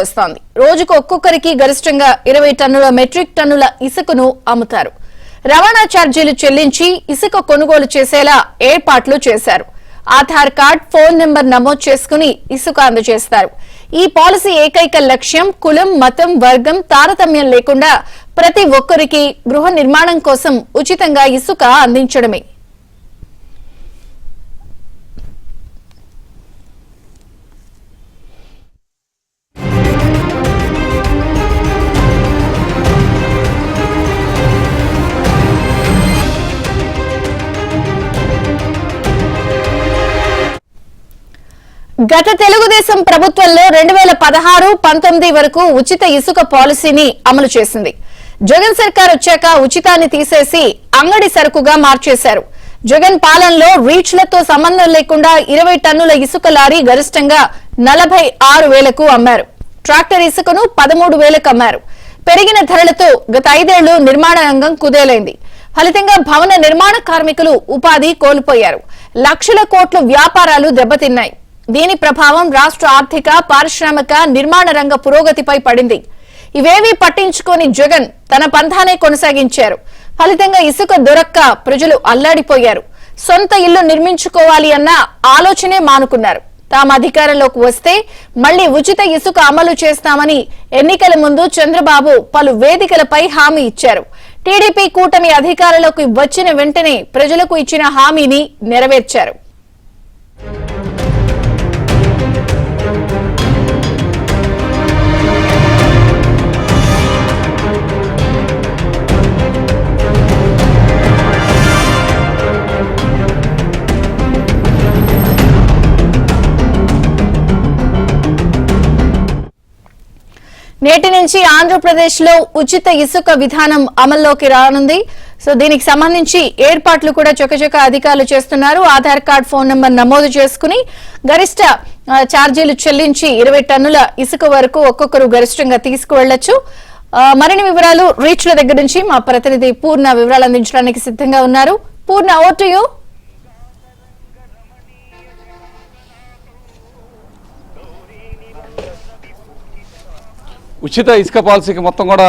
వస్తోంది. రోజుకు ఒక్కొక్కరికి గరిష్టంగా 20 టన్నుల మెట్రిక్ టన్నుల ఇసుకను అమ్ముతారు. రవాణా ఛార్జీలు చెల్లించి ఇసుక కొనుగోలు చేసేలా ఏర్పాట్లు చేశారు. ఆధార్ కార్డ్, ఫోన్ నెంబర్ నమోదు చేసుకుని ఇసుక అందజేస్తారు. ఈ పాలసీ ఏకైక లక్ష్యం కులం, మతం, వర్గం తారతమ్యం లేకుండా ప్రతి ఒక్కరికి గృహ నిర్మాణం కోసం ఉచితంగా ఇసుక అందించడమే. గత తెలుగుదేశం ప్రభుత్వంలో 2016-19 వరకు ఉచిత ఇసుక పాలసీని అమలు చేసింది. జగన్ సర్కార్ వచ్చాక ఉచితాన్ని తీసేసి అంగడి సరుకుగా మార్చేశారు. జగన్ పాలనలో రీచ్లతో సంబంధం లేకుండా 20 టన్నుల ఇసుక లారీ గరిష్టంగా 46,000కు అమ్మారు. ట్రాక్టర్ ఇసుకను 13,000కు అమ్మారు. పెరిగిన ధరలతో గత 5 ఏళ్లు నిర్మాణ రంగం కుదేలైంది. ఫలితంగా భవన నిర్మాణ కార్మికులు ఉపాధి కోల్పోయారు. లక్షల కోట్ల వ్యాపారాలు దెబ్బతిన్నాయి. దీని ప్రభావం రాష్ట్ర ఆర్థిక, పారిశ్రామిక, నిర్మాణ రంగ పురోగతిపై పడింది. ఇవేవీ పట్టించుకొని జగన్ తన పంథానే కొనసాగించారు. ఫలితంగా ఇసుక దొరక్క ప్రజలు అల్లాడిపోయారు. సొంత ఇల్లు నిర్మించుకోవాలి అన్న ఆలోచనే మానుకున్నారు. తాము అధికారంలోకి వస్తే మళ్లీ ఉచిత ఇసుక అమలు చేస్తామని ఎన్నికల ముందు చంద్రబాబు పలు వేదికలపై హామీ ఇచ్చారు. టీడీపీ కూటమి అధికారంలోకి వచ్చిన వెంటనే ప్రజలకు ఇచ్చిన హామీని నెరవేర్చారు. నేటి నుంచి ఆంధ్రప్రదేశ్ లో ఉచిత ఇసుక విధానం అమల్లోకి రానుంది. సో దీనికి సంబంధించి ఏర్పాట్లు కూడా చకచక అధికారులు చేస్తున్నారు. ఆధార్ కార్డ్, ఫోన్ నెంబర్ నమోదు చేసుకుని గరిష్ట ఛార్జీలు చెల్లించి 20 టన్నుల ఇసుక వరకు ఒక్కొక్కరు గరిష్టంగా తీసుకువెళ్లొచ్చు. మరిన్ని వివరాలు రీచ్ల దగ్గర నుంచి మా ప్రతినిధి పూర్ణ వివరాలు అందించడానికి సిద్ధంగా ఉన్నారు. పూర్ణ, ఓవర్ టు యు. ఉచిత ఇసుక పాలసీకి మొత్తం కూడా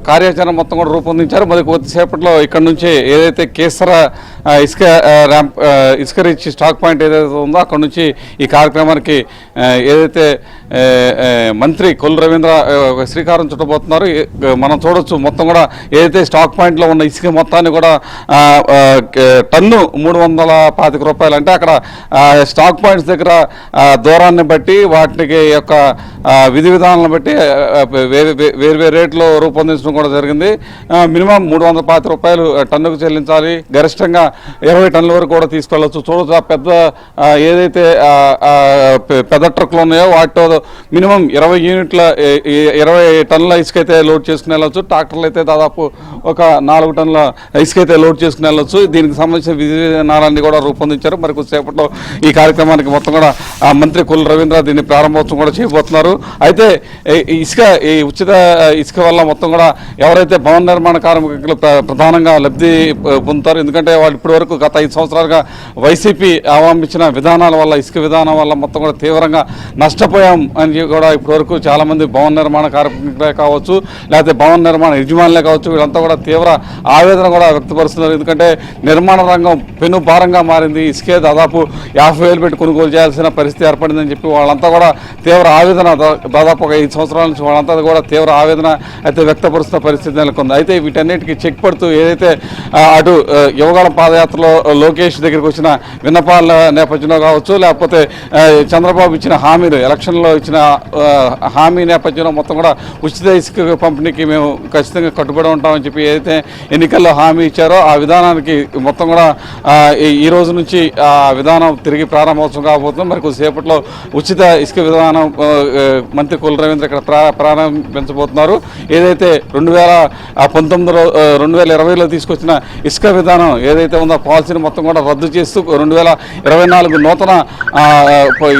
కార్యాచరణ మొత్తం కూడా రూపొందించారు. మరి కొద్దిసేపట్లో ఇక్కడ నుంచి ఏదైతే కేసర ఇసుక రీచ్ స్టాక్ పాయింట్ ఏదైతే ఉందో అక్కడ నుంచి ఈ కార్యక్రమానికి ఏదైతే మంత్రి కొల్లు రవీంద్ర శ్రీకారం చుట్టబోతున్నారు. మనం చూడొచ్చు మొత్తం కూడా ఏదైతే స్టాక్ పాయింట్లో ఉన్న ఇసుక మొత్తాన్ని కూడా టన్ను 325 రూపాయలు, అంటే అక్కడ స్టాక్ పాయింట్స్ దగ్గర దూరాన్ని బట్టి వాటికి యొక్క విధి విధానాలను బట్టి వేరు రేట్లో రూపొందించడం కూడా జరిగింది. మినిమం 325 రూపాయలు టన్నుకు చెల్లించాలి. గరిష్టంగా 20 టన్నుల వరకు కూడా తీసుకెళ్లొచ్చు. చూడొచ్చు ఆ పెద్ద ఏదైతే పెద్ద ట్రక్లు ఉన్నాయో వాటితో మినిమం 20 టన్నుల ఇసుక అయితే లోడ్ చేసుకుని వెళ్ళొచ్చు. ట్రాక్టర్లు అయితే దాదాపు ఒక 4 టన్నుల ఇసుక అయితే లోడ్ చేసుకుని వెళ్ళొచ్చు. దీనికి సంబంధించిన విధి విధానాలన్నీ కూడా రూపొందించారు. మరి కొద్దిసేపట్లో ఈ కార్యక్రమానికి మొత్తం కూడా మంత్రి కొల్లు రవీంద్ర దీన్ని ప్రారంభోత్సవం కూడా చేయబోతున్నారు. అయితే ఈ ఉచిత ఇసుక వల్ల మొత్తం కూడా ఎవరైతే భవన నిర్మాణ కార్మికులు ప్రధానంగా లబ్ధి పొందుతారు. ఎందుకంటే వాళ్ళు ఇప్పటి వరకు గత 5 సంవత్సరాలుగా వైసీపీ అవలంబించిన విధానాల వల్ల, ఇసుక విధానం వల్ల మొత్తం కూడా తీవ్రంగా నష్టపోయాం అని కూడా ఇప్పటి వరకు చాలా మంది భవన నిర్మాణ కార్మికులే కావచ్చు, లేకపోతే భవన నిర్మాణ యజమానులే కావచ్చు, వీళ్ళంతా కూడా తీవ్ర ఆవేదన కూడా వ్యక్తపరుస్తున్నారు. ఎందుకంటే నిర్మాణ రంగం పెను భారంగా మారింది. ఇసుకే దాదాపు 50,000 పెట్టి కొనుగోలు చేయాల్సిన పరిస్థితి ఏర్పడిందని చెప్పి వాళ్ళంతా కూడా తీవ్ర ఆవేదన, దాదాపు ఒక 5 సంవత్సరాల నుంచి వాళ్ళంతా కూడా తీవ్ర ఆవేదన అయితే వ్యక్తపరుస్తున్న పరిస్థితి నెలకొంది. అయితే వీటన్నిటికీ చెక్ పడుతూ ఏదైతే అటు యువగళం పాదయాత్రలో లోకేష్ దగ్గరికి వచ్చిన విన్నపాల నేపథ్యంలో కావచ్చు, లేకపోతే చంద్రబాబు ఇచ్చిన హామీలు, ఎలక్షన్లో ఇచ్చిన హామీ నేపథ్యంలో మొత్తం కూడా ఉచిత ఇసుక పంపిణీకి మేము ఖచ్చితంగా కట్టుబడి ఉంటామని చెప్పి ఏదైతే ఎన్నికల్లో హామీ ఇచ్చారో ఆ విధానానికి మొత్తం కూడా ఈ రోజు నుంచి ఆ విధానం తిరిగి ప్రారంభోత్సవం కాబోతుంది. మరి కొద్దిసేపట్లో ఉచిత ఇసుక విధానం మంత్రి కొల్లు రవీంద్ర ఇక్కడ ప్రారంభించబోతున్నారు. ఏదైతే 2020లో తీసుకొచ్చిన ఇసుక విధానం ఏదైతే ఉందో పాలసీని మొత్తం కూడా రద్దు చేస్తూ 2024 నూతన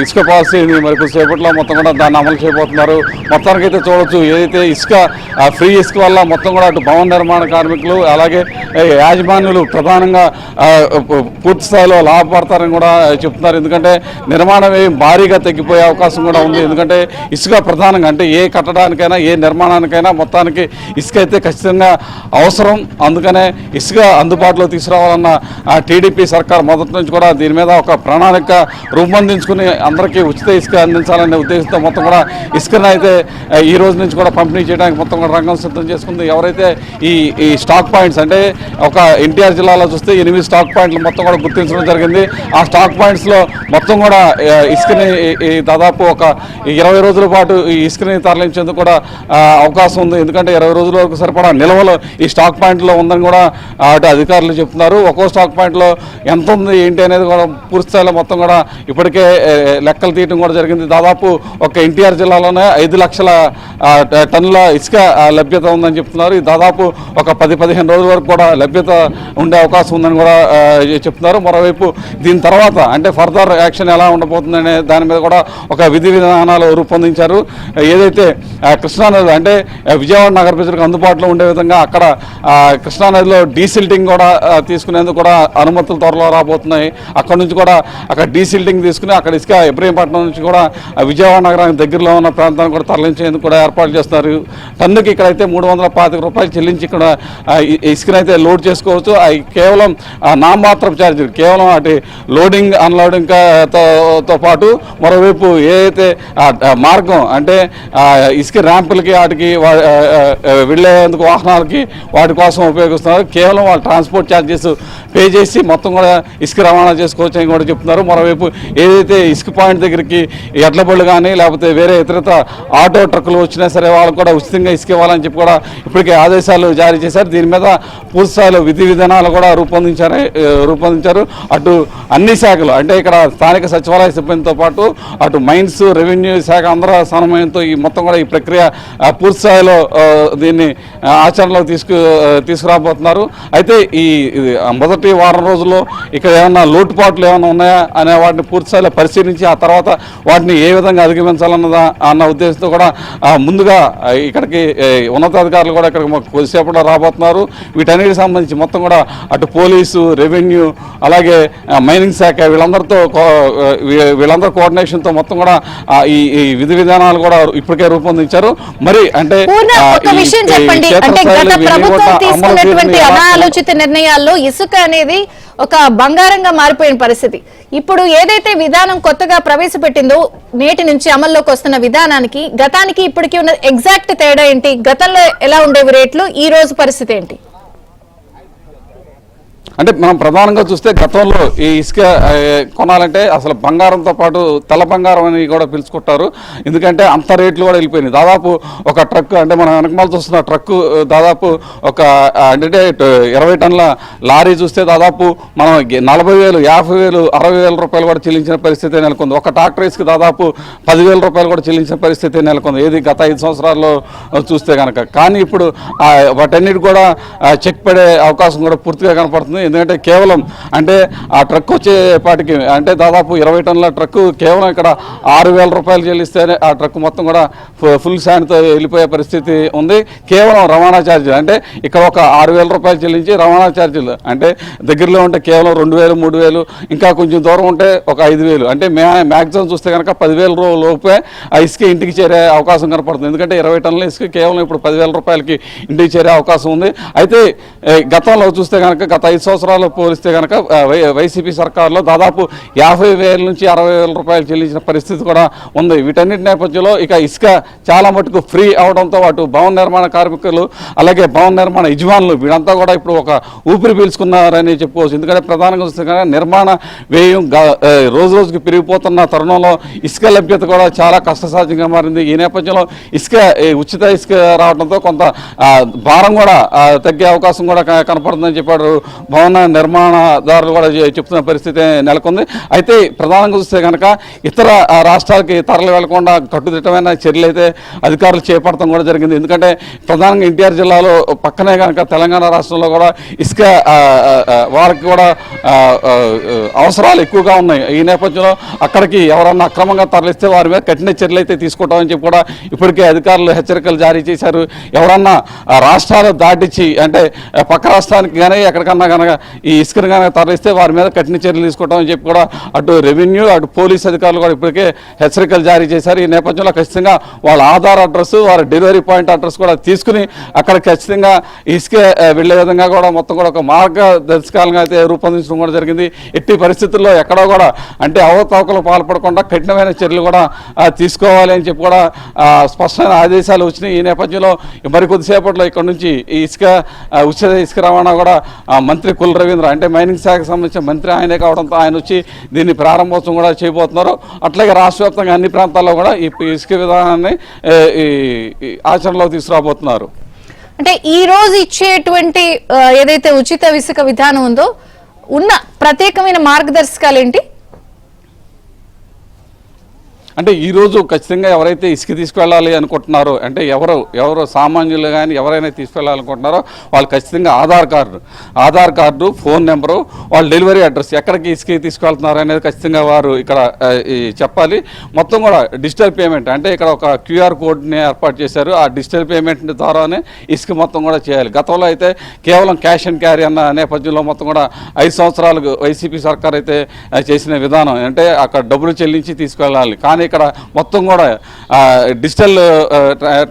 ఇసుక పాలసీని మరి కొద్దిసేపట్లో మొత్తం కూడా దాన్ని అమలు చేయబోతున్నారు. మొత్తానికైతే చూడవచ్చు ఏదైతే ఇసుక ఫ్రీ ఇసుక వల్ల మొత్తం కూడా అటు భవన నిర్మాణ నిర్మాణ కార్మికులు అలాగే యాజమాన్యులు ప్రధానంగా పూర్తి స్థాయిలో లాభపడతారని కూడా చెప్తున్నారు. ఎందుకంటే నిర్మాణ వ్యయం భారీగా తగ్గిపోయే అవకాశం కూడా ఉంది. ఎందుకంటే ఇసుక ప్రధానంగా అంటే ఏ కట్టడానికైనా ఏ నిర్మాణానికైనా మొత్తానికి ఇసుక అయితే ఖచ్చితంగా అవసరం. అందుకనే ఇసుక అందుబాటులో తీసుకురావాలన్న టీడీపీ సర్కార్ మొదటి నుంచి కూడా దీని మీద ఒక ప్రణాళిక రూపొందించుకుని అందరికీ ఉచిత ఇసుక అందించాలనే ఉద్దేశంతో మొత్తం కూడా ఇసుకను అయితే ఈ రోజు నుంచి కూడా పంపిణీ చేయడానికి మొత్తం కూడా రంగం సిద్ధం చేసుకుంది. ఎవరైతే ఈ స్టాక్ పాయింట్స్ అంటే ఒక ఎన్టీఆర్ జిల్లాలో చూస్తే 8 స్టాక్ పాయింట్లు మొత్తం కూడా గుర్తించడం జరిగింది. ఆ స్టాక్ పాయింట్స్లో మొత్తం కూడా ఇసుకని దాదాపు ఒక 20 రోజుల పాటు ఈ ఇసుకని తరలించేందుకు కూడా అవకాశం ఉంది. ఎందుకంటే 20 రోజుల వరకు సరిపడా నిల్వలు ఈ స్టాక్ పాయింట్లో ఉందని కూడా అటు అధికారులు చెప్తున్నారు. ఒక్కో స్టాక్ పాయింట్లో ఎంత ఉంది ఏంటి అనేది కూడా పూర్తి స్థాయిలో మొత్తం కూడా ఇప్పటికే లెక్కలు తీయడం కూడా జరిగింది. దాదాపు ఒక ఎన్టీఆర్ జిల్లాలోనే 5 లక్షల టన్నుల ఇసుక లభ్యత ఉందని చెప్తున్నారు. దాదాపు ఒక 10-15 రోజుల వరకు కూడా లభ్యత ఉండే అవకాశం ఉందని కూడా చెప్తున్నారు. మరోవైపు దీని తర్వాత అంటే ఫర్దర్ యాక్షన్ ఎలా ఉండబోతుందనే దాని మీద కూడా ఒక విధి విధానాలు రూపొందించారు. ఏదైతే కృష్ణానది అంటే విజయవాడ నగర ప్రజలకు అందుబాటులో ఉండే విధంగా అక్కడ కృష్ణానదిలో డీసిల్టింగ్ కూడా తీసుకునేందుకు కూడా అనుమతులు త్వరలో రాబోతున్నాయి. అక్కడ నుంచి కూడా అక్కడ డీసిల్టింగ్ తీసుకుని అక్కడ ఇసుక ఇబ్రహీంపట్నం నుంచి కూడా విజయవాడ నగరానికి దగ్గరలో ఉన్న ప్రాంతాన్ని కూడా తరలించేందుకు కూడా ఏర్పాటు చేస్తున్నారు. టన్నుకి ఇక్కడైతే 325 రూపాయలు చెల్లించి ఇక్కడ ఇసుకనైతే లోడ్ చేసుకోవచ్చు. కేవలం నామమాత్రం ఛార్జీ కేవలం అటు లోడింగ్ అన్లోడింగ్ తో పాటు మరోవైపు ఏదైతే మార్గం అంటే ఇసుక ర్యాంపులకి వాటికి వెళ్ళేందుకు వాహనాలకి వాటి కోసం ఉపయోగిస్తున్నారు. కేవలం వాళ్ళు ట్రాన్స్పోర్ట్ ఛార్జెస్ పే చేసి మొత్తం కూడా ఇసుక రవాణా చేసుకోవచ్చు అని కూడా చెప్తున్నారు. మరోవైపు ఏదైతే ఇసుక పాయింట్ దగ్గరికి ఎడ్ల బళ్ళు కానీ లేకపోతే వేరే ఇతరత ఆటో ట్రక్కులు వచ్చినా సరే వాళ్ళకు కూడా ఉచితంగా ఇసుక ఇవ్వాలని చెప్పి కూడా ఇప్పటికే ఆదేశాలు జారీ చేశారు. దీని మీద పూర్తి స్థాయిలో విధి విధానాలు కూడా రూపొందించారు. అటు అన్ని శాఖలు అంటే ఇక్కడ స్థానిక సచివాలయ సిబ్బందితో పాటు అటు మైన్స్ రెవెన్యూ శాఖ అందరూ సమన్వయంతో ఈ మొత్తం కూడా ఈ ప్రక్రియ పూర్తి స్థాయిలో దీన్ని ఆచరణలో తీసుకురాబోతున్నారు. అయితే ఈ మొదటి వారం రోజుల్లో ఇక్కడ ఏమన్నా లోటుపాట్లు ఏమైనా ఉన్నాయా అనే వాటిని పూర్తి స్థాయిలో పరిశీలించి ఆ తర్వాత వాటిని ఏ విధంగా అధిగమించాలన్నదా అన్న ఉద్దేశంతో కూడా ముందుగా ఇక్కడికి ఉన్నతాధికారులు కూడా ఇక్కడికి కొద్దిసేపట్లో రాబోతున్నారు. వీటన్నిటికి సంబంధించి మొత్తం కూడా అటు పోలీసు రెవెన్యూ అలాగే మైనింగ్ శాఖ వీళ్ళందరూ కోఆర్డినేషన్తో మొత్తం కూడా ఈ విధి విధానాలు కూడా ఇప్పటికే రూపొందించారు. మరి అంటే ప్రభుత్వం తీసుకున్నటువంటి అనాలోచిత నిర్ణయాల్లో ఇసుక అనేది ఒక బంగారంగా మారిపోయిన పరిస్థితి. ఇప్పుడు ఏదైతే విధానం కొత్తగా ప్రవేశపెట్టిందో నేటి నుంచి అమల్లోకి వస్తున్న విధానానికి గతానికి ఇప్పటికీ ఉన్న ఎగ్జాక్ట్ తేడా ఏంటి? గతంలో ఎలా ఉండేవి రేట్లు, ఈ రోజు పరిస్థితి ఏంటి? అంటే మనం ప్రధానంగా చూస్తే గతంలో ఈ ఇసుక కొనాలంటే అసలు బంగారంతో పాటు తెల్ల బంగారం అని కూడా పిలుచుకుంటారు. ఎందుకంటే అంత రేట్లు కూడా వెళ్ళిపోయినాయి. దాదాపు ఒక ట్రక్ అంటే మనం వెనకమాల చూస్తున్న ట్రక్కు దాదాపు ఒక అంటే 20 టన్నుల లారీ చూస్తే దాదాపు మనం 40,000, 50,000, 60,000 రూపాయలు కూడా చెల్లించిన పరిస్థితి నెలకొంది. ఒక ట్రాక్టర్ ఇసుక దాదాపు 10,000 రూపాయలు కూడా చెల్లించిన పరిస్థితి నెలకొంది. ఏది గత 5 సంవత్సరాల్లో చూస్తే కనుక. కానీ ఇప్పుడు వాటన్నిటి కూడా చెక్ పడే అవకాశం కూడా పూర్తిగా కనపడుతుంది. ఎందుకంటే కేవలం అంటే ఆ ట్రక్ వచ్చేపాటికి అంటే దాదాపు 20 టన్నుల ట్రక్కు కేవలం ఇక్కడ 6,000 రూపాయలు చెల్లిస్తేనే ఆ ట్రక్ మొత్తం కూడా ఫుల్ శాండ్తో వెళ్ళిపోయే పరిస్థితి ఉంది. కేవలం రవాణా ఛార్జీలు అంటే ఇక్కడ ఒక 6,000 రూపాయలు చెల్లించి రవాణా ఛార్జీలు అంటే దగ్గరలో ఉంటే కేవలం 2,000, 3,000 ఇంకా కొంచెం దూరం ఉంటే ఒక 5,000 అంటే మ్యాక్సిమం చూస్తే కనుక 10,000 లోపే ఆ ఇసుక ఇంటికి చేరే అవకాశం కనపడుతుంది. ఎందుకంటే 20 టన్నుల ఇసుక కేవలం ఇప్పుడు 10,000 రూపాయలకి ఇంటికి చేరే అవకాశం ఉంది. అయితే గతంలో చూస్తే కనుక గత 5 సంవత్సరాలు పోలిస్తే కనుక వైసీపీ సర్కారులో దాదాపు 50,000 నుంచి 60,000 రూపాయలు చెల్లించిన పరిస్థితి కూడా ఉంది. వీటన్నిటి నేపథ్యంలో ఇక ఇసుక చాలా మటుకు ఫ్రీ అవడంతో పాటు భవన నిర్మాణ కార్మికులు అలాగే భవన నిర్మాణ యజమానులు వీళ్ళంతా కూడా ఇప్పుడు ఒక ఊపిరి పీల్చుకున్నారని చెప్పుకోవచ్చు. ఎందుకంటే ప్రధానంగా చూస్తే కనుక నిర్మాణ వ్యయం రోజు రోజుకి పెరిగిపోతున్న తరుణంలో ఇసుక లభ్యత కూడా చాలా కష్టసాధ్యంగా మారింది. ఈ నేపథ్యంలో ఉచిత ఇసుక రావడంతో కొంత భారం కూడా తగ్గే అవకాశం కూడా కనపడుతుందని చెప్పాడు భవన భవన నిర్మాణదారులు కూడా చెప్తున్న పరిస్థితి నెలకొంది. అయితే ప్రధానంగా చూస్తే కనుక ఇతర రాష్ట్రాలకి తరలి వెళ్లకుండా కట్టుదిట్టమైన చర్యలు అయితే అధికారులు చేపడటం కూడా జరిగింది. ఎందుకంటే ప్రధానంగా ఎన్టీఆర్ జిల్లాలో పక్కనే కనుక తెలంగాణ రాష్ట్రంలో కూడా ఇసుక వారికి కూడా అవసరాలు ఎక్కువగా ఉన్నాయి. ఈ నేపథ్యంలో అక్కడికి ఎవరన్నా అక్రమంగా తరలిస్తే వారి మీద కఠిన చర్యలు అయితే తీసుకుంటామని చెప్పి కూడా ఇప్పటికే అధికారులు హెచ్చరికలు జారీ చేశారు. ఎవరన్నా రాష్ట్రాలు దాటించి అంటే పక్క రాష్ట్రానికి కానీ ఎక్కడికన్నా కనుక ఈ ఇసుకను కనుక తరలిస్తే వారి మీద కఠిన చర్యలు తీసుకుంటామని చెప్పి కూడా అటు రెవెన్యూ అటు పోలీస్ అధికారులు కూడా ఇప్పటికే హెచ్చరికలు జారీ చేశారు. ఈ నేపథ్యంలో ఖచ్చితంగా వాళ్ళ ఆధార్ అడ్రస్ వారి డెలివరీ పాయింట్ అడ్రస్ కూడా తీసుకుని అక్కడ ఖచ్చితంగా ఇసుక వెళ్లే విధంగా కూడా మొత్తం కూడా ఒక మార్గదర్శకాలను అయితే రూపొందించడం కూడా జరిగింది. ఎట్టి పరిస్థితుల్లో ఎక్కడో కూడా అంటే అవకతవకలు పాల్పడకుండా కఠినమైన చర్యలు కూడా తీసుకోవాలి అని చెప్పి కూడా స్పష్టమైన ఆదేశాలు వచ్చినాయి. ఈ నేపథ్యంలో మరి కొద్దిసేపట్లో ఇక్కడ నుంచి ఈ ఉచిత ఇసుక రవాణా కూడా మంత్రి కొల్లు రవీంద్ర అంటే మైనింగ్ శాఖకు సంబంధించిన మంత్రి ఆయనే కావడంతో ఆయన వచ్చి దీన్ని ప్రారంభోత్సవం కూడా చేయబోతున్నారు. అట్లాగే రాష్ట్ర వ్యాప్తంగా అన్ని ప్రాంతాల్లో కూడా ఈ ఇసుక విధానాన్ని ఆచరణలో తీసుకురాబోతున్నారు. అంటే ఈ రోజు ఇచ్చేటువంటి ఏదైతే ఉచిత ఇసుక విధానం ఉందో ఉన్న ప్రత్యేకమైన మార్గదర్శకాలు ఏంటి? అంటే ఈరోజు ఖచ్చితంగా ఎవరైతే ఇసుక తీసుకెళ్ళాలి అనుకుంటున్నారో అంటే ఎవరు సామాన్యులు కానీ ఎవరైనా తీసుకెళ్ళాలనుకుంటున్నారో వాళ్ళు ఖచ్చితంగా ఆధార్ కార్డు ఫోన్ నెంబరు వాళ్ళ డెలివరీ అడ్రస్ ఎక్కడికి ఇసుక తీసుకెళ్తున్నారు అనేది ఖచ్చితంగా వారు ఇక్కడ చెప్పాలి. మొత్తం కూడా డిజిటల్ పేమెంట్ అంటే ఇక్కడ ఒక క్యూఆర్ కోడ్ని ఏర్పాటు చేశారు. ఆ డిజిటల్ పేమెంట్ ద్వారానే ఇసుక మొత్తం కూడా చేయాలి. గతంలో అయితే కేవలం క్యాష్ అండ్ క్యారీ అన్న నేపథ్యంలో మొత్తం కూడా 5 సంవత్సరాలకు వైసీపీ సర్కార్ అయితే చేసిన విధానం అంటే అక్కడ డబ్బులు చెల్లించి తీసుకెళ్ళాలి. కానీ ఇక్కడ మొత్తం కూడా డిజిటల్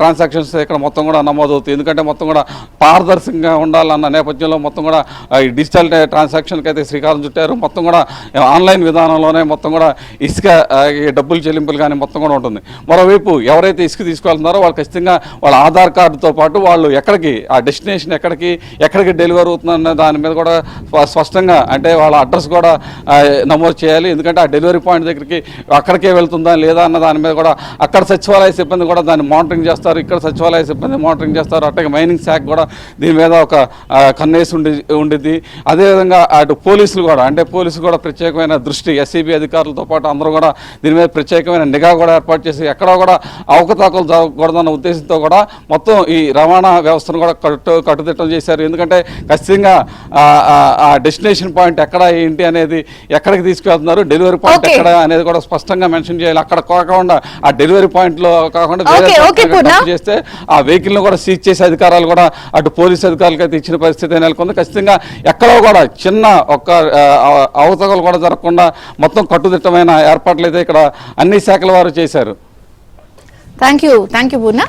ట్రాన్సాక్షన్స్ ఇక్కడ మొత్తం కూడా నమోదవుతాయి. ఎందుకంటే మొత్తం కూడా పారదర్శకంగా ఉండాలన్న నేపథ్యంలో మొత్తం కూడా ఈ డిజిటల్ ట్రాన్సాక్షన్కి అయితే శ్రీకారం చుట్టారు. మొత్తం కూడా ఆన్లైన్ విధానంలోనే మొత్తం కూడా ఇసుక డబ్బులు చెల్లింపులు కానీ మొత్తం కూడా ఉంటుంది. మరోవైపు ఎవరైతే ఇసుక తీసుకెళ్తున్నారో వాళ్ళు ఖచ్చితంగా వాళ్ళ ఆధార్ కార్డుతో పాటు వాళ్ళు ఎక్కడికి ఆ డెస్టినేషన్ ఎక్కడికి డెలివరీ అవుతుందన్న దాని మీద కూడా స్పష్టంగా అంటే వాళ్ళ అడ్రస్ కూడా నమోదు చేయాలి. ఎందుకంటే ఆ డెలివరీ పాయింట్ దగ్గరికి అక్కడికే వెళ్తుందా లేదా అన్న దాని మీద కూడా అక్కడ సచివాలయ సిబ్బంది కూడా దాన్ని మానిటరింగ్ చేస్తారు. ఇక్కడ సచివాలయ సిబ్బంది మానిటరింగ్ చేస్తారు. అట్లాగే మైనింగ్ శాఖ కూడా దీని మీద ఒక కన్నేసి ఉండిద్ది. అదేవిధంగా అటు పోలీసులు కూడా ప్రత్యేకమైన దృష్టి ఎస్సీబీ అధికారులతో పాటు అందరూ కూడా దీని మీద ప్రత్యేకమైన నిఘా కూడా ఏర్పాటు చేసి ఎక్కడో కూడా అవకతవకలు జరగకూడదన్న ఉద్దేశంతో కూడా మొత్తం ఈ రవాణా వ్యవస్థను కూడా కట్టుదిట్టం చేశారు. ఎందుకంటే ఖచ్చితంగా ఆ డెస్టినేషన్ పాయింట్ ఎక్కడ ఏంటి అనేది ఎక్కడికి తీసుకెళ్తున్నారు డెలివరీ పాయింట్ ఎక్కడ అనేది కూడా స్పష్టంగా మెన్షన్ చేయాలి. అక్కడ కాకుండా ఆ డెలివరీ పాయింట్ లో కాకుండా చేస్తే ఆ వెహికల్ ను కూడా సీజ్ చేసే అధికారాలు కూడా అటు పోలీసు అధికారులకు అయితే ఇచ్చిన పరిస్థితి నెలకొంది. ఖచ్చితంగా ఎక్కడో కూడా చిన్న ఒక్క అవతకలు కూడా జరగకుండా మొత్తం కట్టుదిట్టమైన ఏర్పాట్లు అయితే ఇక్కడ అన్ని శాఖల వారు చేశారు. Thank you Purna.